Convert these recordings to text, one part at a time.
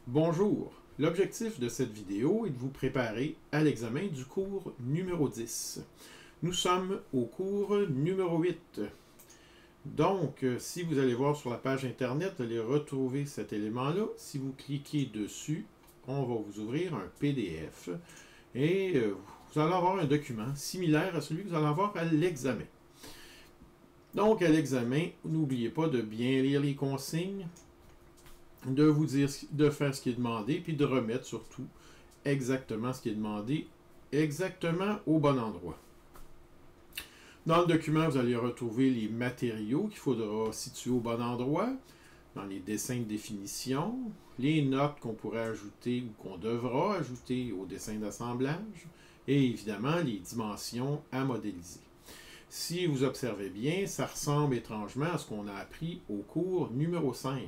Bonjour, l'objectif de cette vidéo est de vous préparer à l'examen du cours numéro 10. Nous sommes au cours numéro 8. Donc, si vous allez voir sur la page internet, vous allez retrouver cet élément-là. Si vous cliquez dessus, on va vous ouvrir un PDF et vous allez avoir un document similaire à celui que vous allez avoir à l'examen. Donc, à l'examen, n'oubliez pas de bien lire les consignes, de vous dire, de faire ce qui est demandé, puis de remettre surtout exactement ce qui est demandé, exactement au bon endroit. Dans le document, vous allez retrouver les matériaux qu'il faudra situer au bon endroit, dans les dessins de définition, les notes qu'on pourrait ajouter ou qu'on devra ajouter au dessin d'assemblage, et évidemment les dimensions à modéliser. Si vous observez bien, ça ressemble étrangement à ce qu'on a appris au cours numéro 5.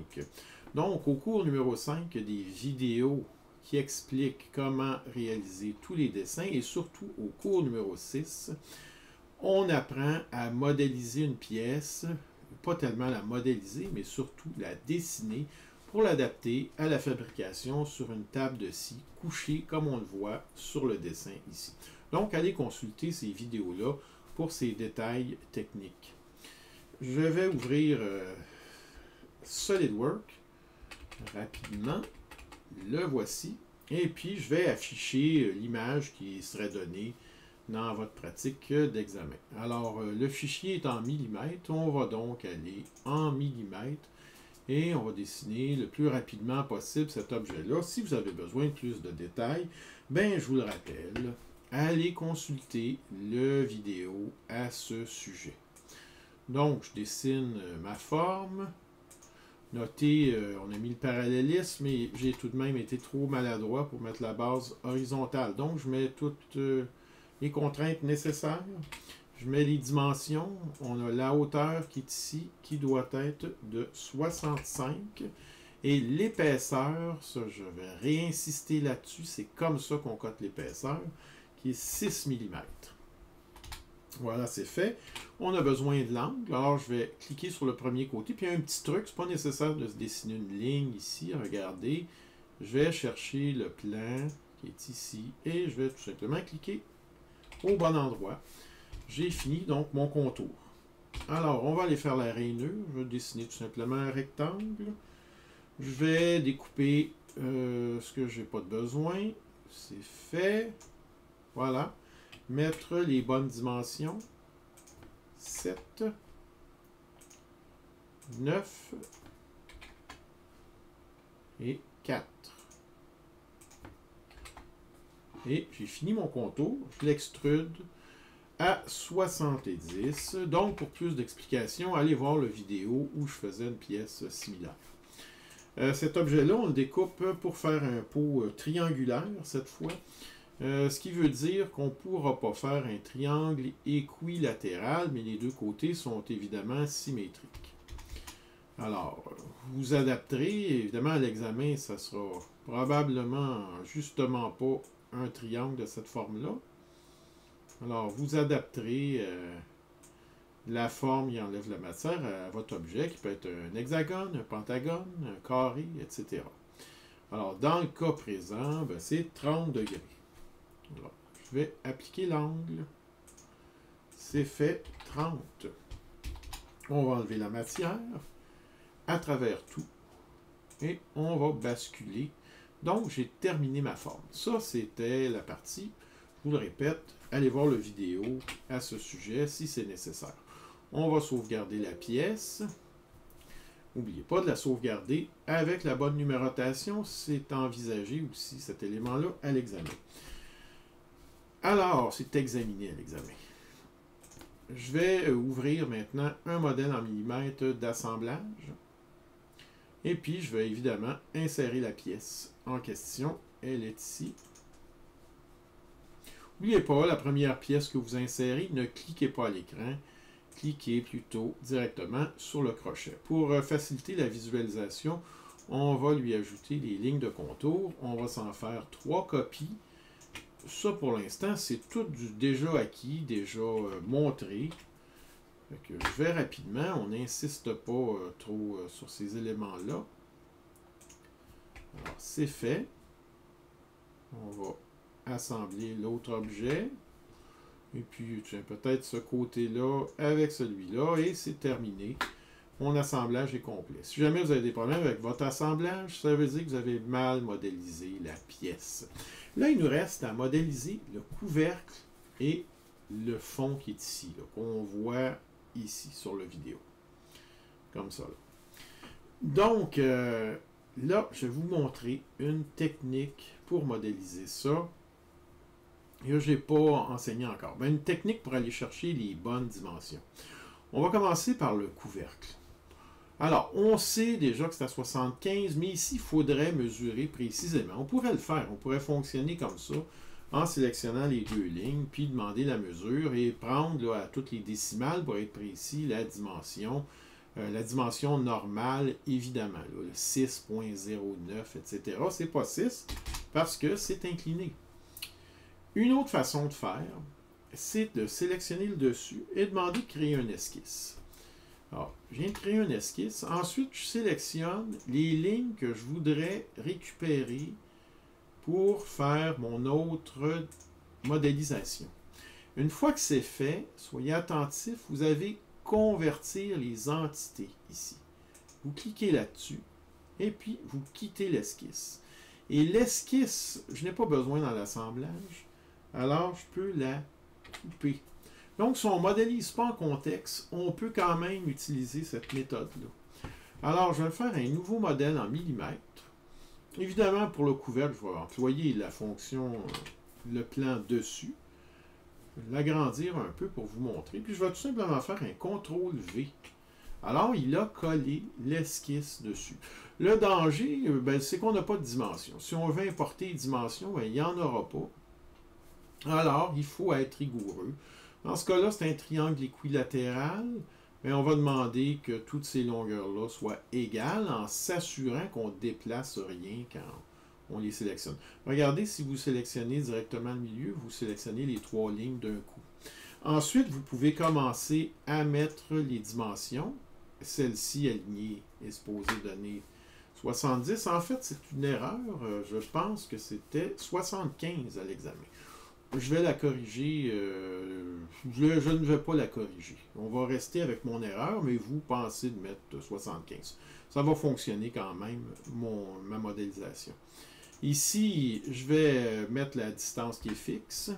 Donc, au cours numéro 5, il y a des vidéos qui expliquent comment réaliser tous les dessins et surtout au cours numéro 6, on apprend à modéliser une pièce, pas tellement la modéliser, mais surtout la dessiner pour l'adapter à la fabrication sur une table de scie couchée comme on le voit sur le dessin ici. Donc, allez consulter ces vidéos-là pour ces détails techniques. Je vais ouvrir SolidWorks rapidement. Le voici. Et puis, je vais afficher l'image qui serait donnée dans votre pratique d'examen. Alors, le fichier est en millimètres. On va donc aller en millimètres et on va dessiner le plus rapidement possible cet objet-là. Si vous avez besoin de plus de détails, ben, je vous le rappelle, allez consulter le vidéo à ce sujet. Donc, je dessine ma forme. Notez, on a mis le parallélisme, mais j'ai tout de même été trop maladroit pour mettre la base horizontale. Donc, je mets toutes les contraintes nécessaires. Je mets les dimensions. On a la hauteur qui est ici, qui doit être de 65. Et l'épaisseur, ça, je vais réinsister là-dessus. C'est comme ça qu'on cote l'épaisseur, qui est 6 mm. Voilà, c'est fait. On a besoin de l'angle. Alors, je vais cliquer sur le premier côté. Puis, il y a un petit truc. C'est pas nécessaire de se dessiner une ligne ici. Regardez. Je vais chercher le plan qui est ici. Et je vais tout simplement cliquer au bon endroit. J'ai fini, donc, mon contour. Alors, on va aller faire la rainure. Je vais dessiner tout simplement un rectangle. Je vais découper ce que j'ai pas de besoin. C'est fait. Voilà. Mettre les bonnes dimensions. 7, 9 et 4. Et j'ai fini mon contour. Je l'extrude à 70. Donc, pour plus d'explications, allez voir la vidéo où je faisais une pièce similaire. Cet objet-là, on le découpe pour faire un pot triangulaire cette fois. Ce qui veut dire qu'on ne pourra pas faire un triangle équilatéral, mais les deux côtés sont évidemment symétriques. Alors, vous adapterez, évidemment à l'examen, ça sera probablement justement pas un triangle de cette forme-là. Alors, vous adapterez la forme qui enlève la matière à votre objet, qui peut être un hexagone, un pentagone, un carré, etc. Alors, dans le cas présent, ben, c'est 30 degrés. Alors, je vais appliquer l'angle. C'est fait 30. On va enlever la matière à travers tout. Et on va basculer. Donc, j'ai terminé ma forme. Ça, c'était la partie. Je vous le répète, allez voir la vidéo à ce sujet si c'est nécessaire. On va sauvegarder la pièce. N'oubliez pas de la sauvegarder avec la bonne numérotation. C'est envisagé aussi cet élément-là à l'examen. Alors, c'est examiné à l'examen. Je vais ouvrir maintenant un modèle en millimètres d'assemblage. Et puis, je vais évidemment insérer la pièce en question. Elle est ici. N'oubliez pas, la première pièce que vous insérez, ne cliquez pas à l'écran. Cliquez plutôt directement sur le crochet. Pour faciliter la visualisation, on va lui ajouter des lignes de contour. On va s'en faire 3 copies. Ça, pour l'instant, c'est tout déjà acquis, déjà montré. Donc, je vais rapidement, on n'insiste pas trop sur ces éléments-là. Alors, c'est fait. On va assembler l'autre objet. Et puis, peut-être ce côté-là avec celui-là. Et c'est terminé. Mon assemblage est complet. Si jamais vous avez des problèmes avec votre assemblage, ça veut dire que vous avez mal modélisé la pièce. Là, il nous reste à modéliser le couvercle et le fond qui est ici, qu'on voit ici sur la vidéo. Comme ça. Là. Donc, là, je vais vous montrer une technique pour modéliser ça. Et là, je n'ai pas enseigné encore. Ben, une technique pour aller chercher les bonnes dimensions. On va commencer par le couvercle. Alors, on sait déjà que c'est à 75, mais ici, il faudrait mesurer précisément. On pourrait le faire, on pourrait fonctionner comme ça, en sélectionnant les deux lignes, puis demander la mesure et prendre là, à toutes les décimales pour être précis la dimension normale, évidemment, là, le 6.09, etc. C'est pas 6 parce que c'est incliné. Une autre façon de faire, c'est de sélectionner le dessus et demander de créer un esquisse. Alors, je viens de créer un esquisse. Ensuite, je sélectionne les lignes que je voudrais récupérer pour faire mon autre modélisation. Une fois que c'est fait, soyez attentifs, vous avez convertir les entités ici. Vous cliquez là-dessus et puis vous quittez l'esquisse. Et l'esquisse, je n'ai pas besoin dans l'assemblage, alors je peux la couper. Donc, si on ne modélise pas en contexte, on peut quand même utiliser cette méthode-là. Alors, je vais faire un nouveau modèle en millimètres. Évidemment, pour le couvercle, je vais employer la fonction, le plan dessus. Je vais l'agrandir un peu pour vous montrer. Puis, je vais tout simplement faire un CTRL-V. Alors, il a collé l'esquisse dessus. Le danger, c'est qu'on n'a pas de dimension. Si on veut importer des dimensions, il n'y en aura pas. Alors, il faut être rigoureux. Dans ce cas-là, c'est un triangle équilatéral, mais on va demander que toutes ces longueurs-là soient égales en s'assurant qu'on ne déplace rien quand on les sélectionne. Regardez, si vous sélectionnez directement le milieu, vous sélectionnez les trois lignes d'un coup. Ensuite, vous pouvez commencer à mettre les dimensions. Celle-ci alignée est supposée donner 70. En fait, c'est une erreur. Je pense que c'était 75 à l'examen. Je vais la corriger. Je ne vais pas la corriger. On va rester avec mon erreur, mais vous pensez de mettre 75. Ça va fonctionner quand même, ma modélisation. Ici, je vais mettre la distance qui est fixe.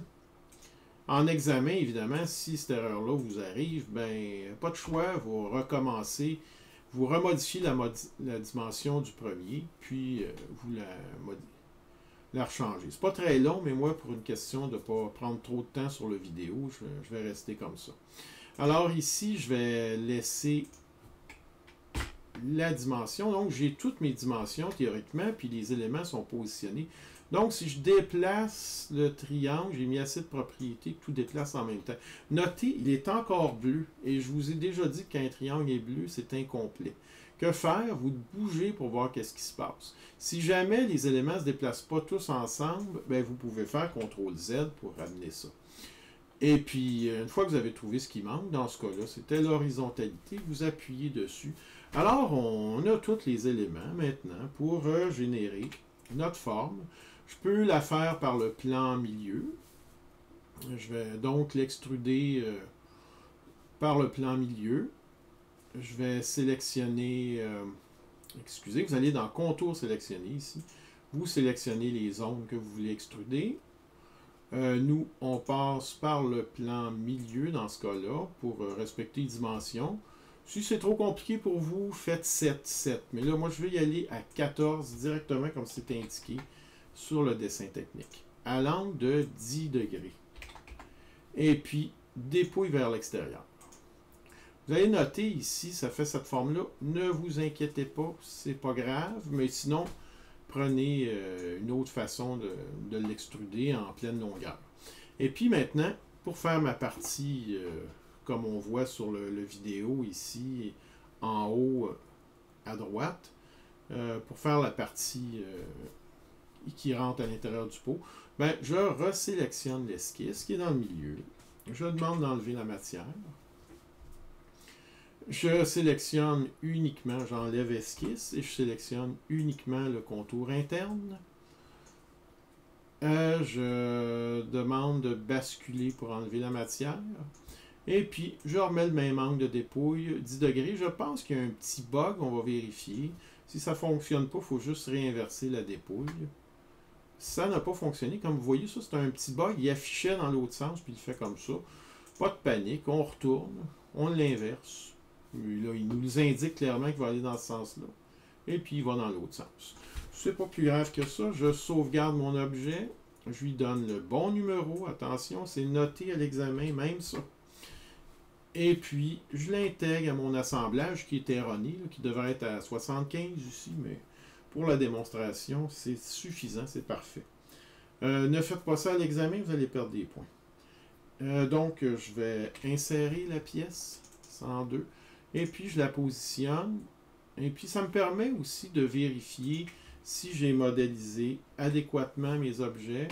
En examen, évidemment, si cette erreur-là vous arrive, ben pas de choix, vous recommencez, vous remodifiez la dimension du premier, puis vous la rechanger. C'est pas très long, mais moi, pour une question de ne pas prendre trop de temps sur la vidéo, je vais rester comme ça. Alors ici, je vais laisser la dimension. Donc, j'ai toutes mes dimensions théoriquement, puis les éléments sont positionnés. Donc, si je déplace le triangle, j'ai mis assez de propriétés que tout déplace en même temps. Notez, il est encore bleu, et je vous ai déjà dit qu'un triangle est bleu, c'est incomplet. Que faire? Vous bougez pour voir qu'est-ce qui se passe. Si jamais les éléments ne se déplacent pas tous ensemble, ben vous pouvez faire CTRL-Z pour ramener ça. Et puis, une fois que vous avez trouvé ce qui manque, dans ce cas-là, c'était l'horizontalité, vous appuyez dessus. Alors, on a tous les éléments maintenant pour générer notre forme. Je peux la faire par le plan milieu. Je vais donc l'extruder par le plan milieu. Je vais sélectionner, excusez, vous allez dans Contour sélectionner ici. Vous sélectionnez les zones que vous voulez extruder. Nous, on passe par le plan milieu dans ce cas-là pour respecter les dimensions. Si c'est trop compliqué pour vous, faites 7, 7. Mais là, moi, je vais y aller à 14 directement comme c'est indiqué sur le dessin technique. À l'angle de 10 degrés. Et puis, dépouille vers l'extérieur. Vous allez noter ici, ça fait cette forme-là. Ne vous inquiétez pas, c'est pas grave, mais sinon, prenez une autre façon de l'extruder en pleine longueur. Et puis maintenant, pour faire ma partie, comme on voit sur le vidéo ici, en haut à droite, pour faire la partie qui rentre à l'intérieur du pot, ben, je resélectionne l'esquisse qui est dans le milieu. Je demande d'enlever la matière. Je sélectionne uniquement, j'enlève esquisse et je sélectionne uniquement le contour interne. Je demande de basculer pour enlever la matière. Et puis, je remets le même angle de dépouille, 10 degrés. Je pense qu'il y a un petit bug, on va vérifier. Si ça ne fonctionne pas, il faut juste réinverser la dépouille. Ça n'a pas fonctionné. Comme vous voyez, ça c'est un petit bug. Il affichait dans l'autre sens, puis il fait comme ça. Pas de panique, on retourne, on l'inverse. Là, il nous indique clairement qu'il va aller dans ce sens-là. Et puis, il va dans l'autre sens. C'est pas plus grave que ça. Je sauvegarde mon objet. Je lui donne le bon numéro. Attention, c'est noté à l'examen, même ça. Et puis, je l'intègre à mon assemblage qui est erroné, là, qui devrait être à 75 ici, mais pour la démonstration, c'est suffisant, c'est parfait. Ne faites pas ça à l'examen, vous allez perdre des points. Donc, je vais insérer la pièce 102, et puis je la positionne, et puis ça me permet aussi de vérifier si j'ai modélisé adéquatement mes objets.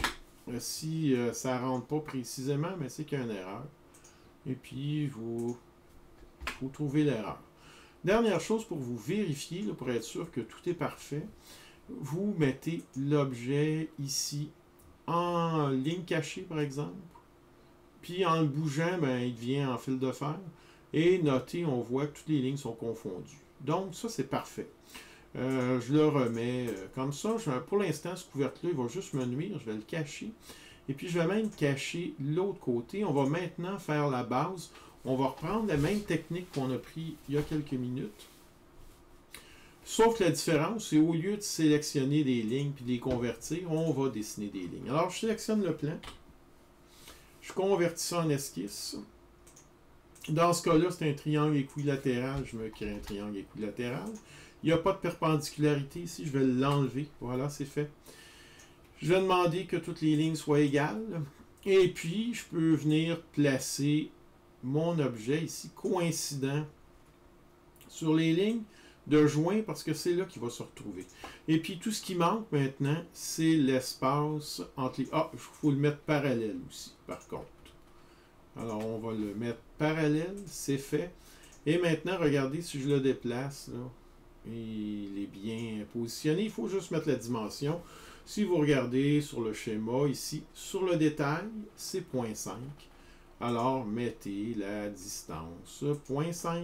Si ça ne rentre pas précisément, mais c'est qu'il y a une erreur. Et puis, vous trouvez l'erreur. Dernière chose pour vous vérifier, là, pour être sûr que tout est parfait, vous mettez l'objet ici en ligne cachée, par exemple. Puis en le bougeant, ben, il devient en fil de fer. Et notez, on voit que toutes les lignes sont confondues. Donc, ça, c'est parfait. Je le remets comme ça. Pour l'instant, ce couvercle-là, il va juste me nuire. Je vais le cacher. Et puis, je vais même cacher l'autre côté. On va maintenant faire la base. On va reprendre la même technique qu'on a pris il y a quelques minutes. Sauf que la différence, c'est au lieu de sélectionner des lignes puis de les convertir, on va dessiner des lignes. Alors, je sélectionne le plan. Je convertis ça en esquisse. Dans ce cas-là, c'est un triangle équilatéral. Je me crée un triangle équilatéral. Il n'y a pas de perpendicularisité ici. Je vais l'enlever. Voilà, c'est fait. Je vais demander que toutes les lignes soient égales. Et puis, je peux venir placer mon objet ici, coïncident, sur les lignes de joint, parce que c'est là qu'il va se retrouver. Et puis, tout ce qui manque maintenant, c'est l'espace entre les... Ah, il faut le mettre parallèle aussi, par contre. Alors, on va le mettre parallèle, c'est fait. Et maintenant, regardez, si je le déplace, là, il est bien positionné. Il faut juste mettre la dimension. Si vous regardez sur le schéma ici, sur le détail, c'est 0.5. Alors, mettez la distance 0.5.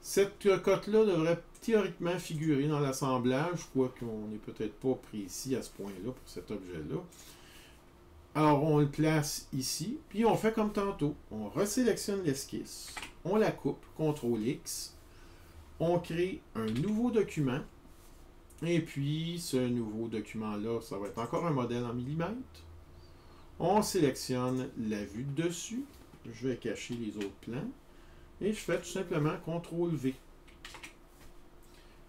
Cette cote-là devrait théoriquement figurer dans l'assemblage, quoique on n'est peut-être pas précis à ce point-là pour cet objet-là. Alors, on le place ici, puis on fait comme tantôt. On resélectionne l'esquisse, on la coupe, CTRL-X, on crée un nouveau document, et puis ce nouveau document-là, ça va être encore un modèle en millimètres. On sélectionne la vue de dessus, je vais cacher les autres plans, et je fais tout simplement CTRL-V.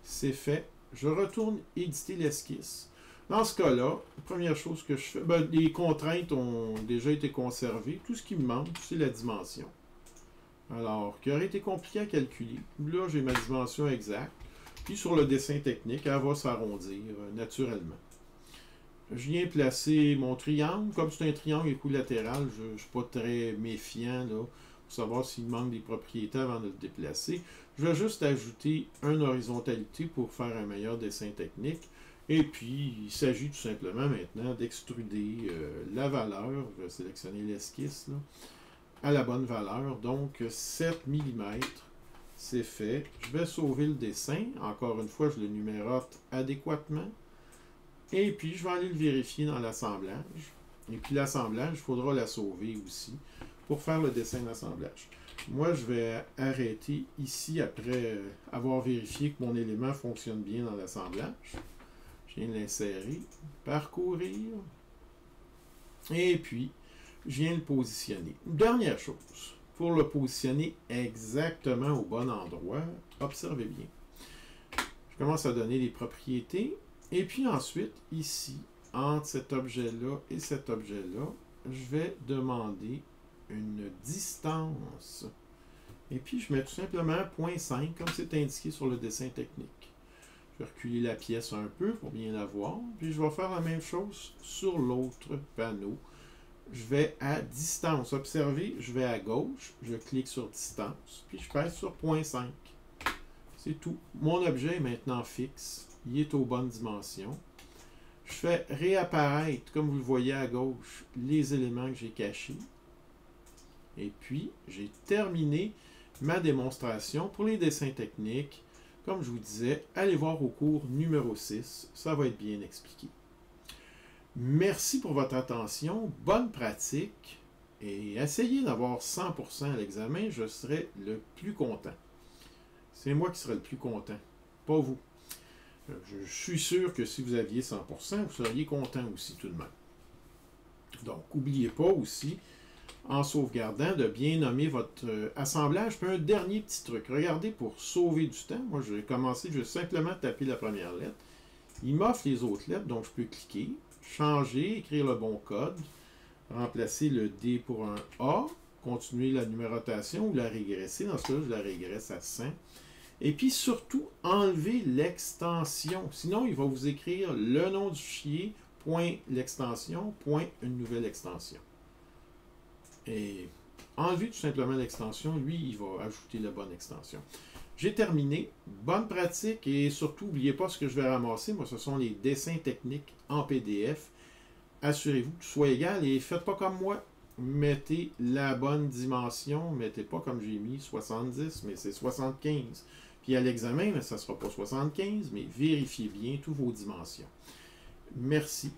C'est fait. Je retourne éditer l'esquisse. Dans ce cas-là, la première chose que je fais, les contraintes ont déjà été conservées. Tout ce qui me manque, c'est la dimension. Alors, qui aurait été compliqué à calculer. Là, j'ai ma dimension exacte. Puis sur le dessin technique, elle va s'arrondir naturellement. Je viens placer mon triangle. Comme c'est un triangle équilatéral, je ne suis pas très méfiant là, pour savoir s'il manque des propriétés avant de le déplacer. Je vais juste ajouter une horizontalité pour faire un meilleur dessin technique. Et puis, il s'agit tout simplement maintenant d'extruder la valeur. Je vais sélectionner l'esquisse à la bonne valeur. Donc, 7 mm, c'est fait. Je vais sauver le dessin. Encore une fois, je le numérote adéquatement. Et puis, je vais aller le vérifier dans l'assemblage. Et puis, l'assemblage, il faudra la sauver aussi pour faire le dessin d'assemblage. Moi, je vais arrêter ici après avoir vérifié que mon élément fonctionne bien dans l'assemblage. Je viens de l'insérer, parcourir, et puis je viens le positionner. Dernière chose, pour le positionner exactement au bon endroit, observez bien. Je commence à donner les propriétés, et puis ensuite, ici, entre cet objet-là et cet objet-là, je vais demander une distance. Et puis, je mets tout simplement 0.5, comme c'est indiqué sur le dessin technique. Je vais reculer la pièce un peu pour bien la voir. Puis je vais faire la même chose sur l'autre panneau. je vais à distance. Observez, je vais à gauche, je clique sur distance, puis je pèse sur 0,5. C'est tout. Mon objet est maintenant fixe. Il est aux bonnes dimensions. Je fais réapparaître, comme vous le voyez à gauche, les éléments que j'ai cachés. Et puis, j'ai terminé ma démonstration pour les dessins techniques. Comme je vous disais, allez voir au cours numéro 6. Ça va être bien expliqué. Merci pour votre attention. Bonne pratique. Et essayez d'avoir 100% à l'examen. Je serai le plus content. C'est moi qui serai le plus content, pas vous. Je suis sûr que si vous aviez 100%, vous seriez content aussi tout de même. Donc, n'oubliez pas aussi, en sauvegardant, de bien nommer votre assemblage. Puis un dernier petit truc. Regardez, pour sauver du temps, moi je vais commencer, je vais simplement taper la première lettre. Il m'offre les autres lettres, donc je peux cliquer, changer, écrire le bon code, remplacer le D pour un A, continuer la numérotation ou la régresser. Dans ce cas-là, je la régresse à 100. Et puis surtout, enlever l'extension. Sinon, il va vous écrire le nom du fichier, point l'extension, point une nouvelle extension. Et enlever tout simplement l'extension, lui, il va ajouter la bonne extension. J'ai terminé. Bonne pratique et surtout, n'oubliez pas ce que je vais ramasser. Moi, ce sont les dessins techniques en PDF. Assurez-vous que tout soit égal et faites pas comme moi. Mettez la bonne dimension. Mettez pas comme j'ai mis 70, mais c'est 75. Puis à l'examen, ça ne sera pas 75, mais vérifiez bien toutes vos dimensions. Merci.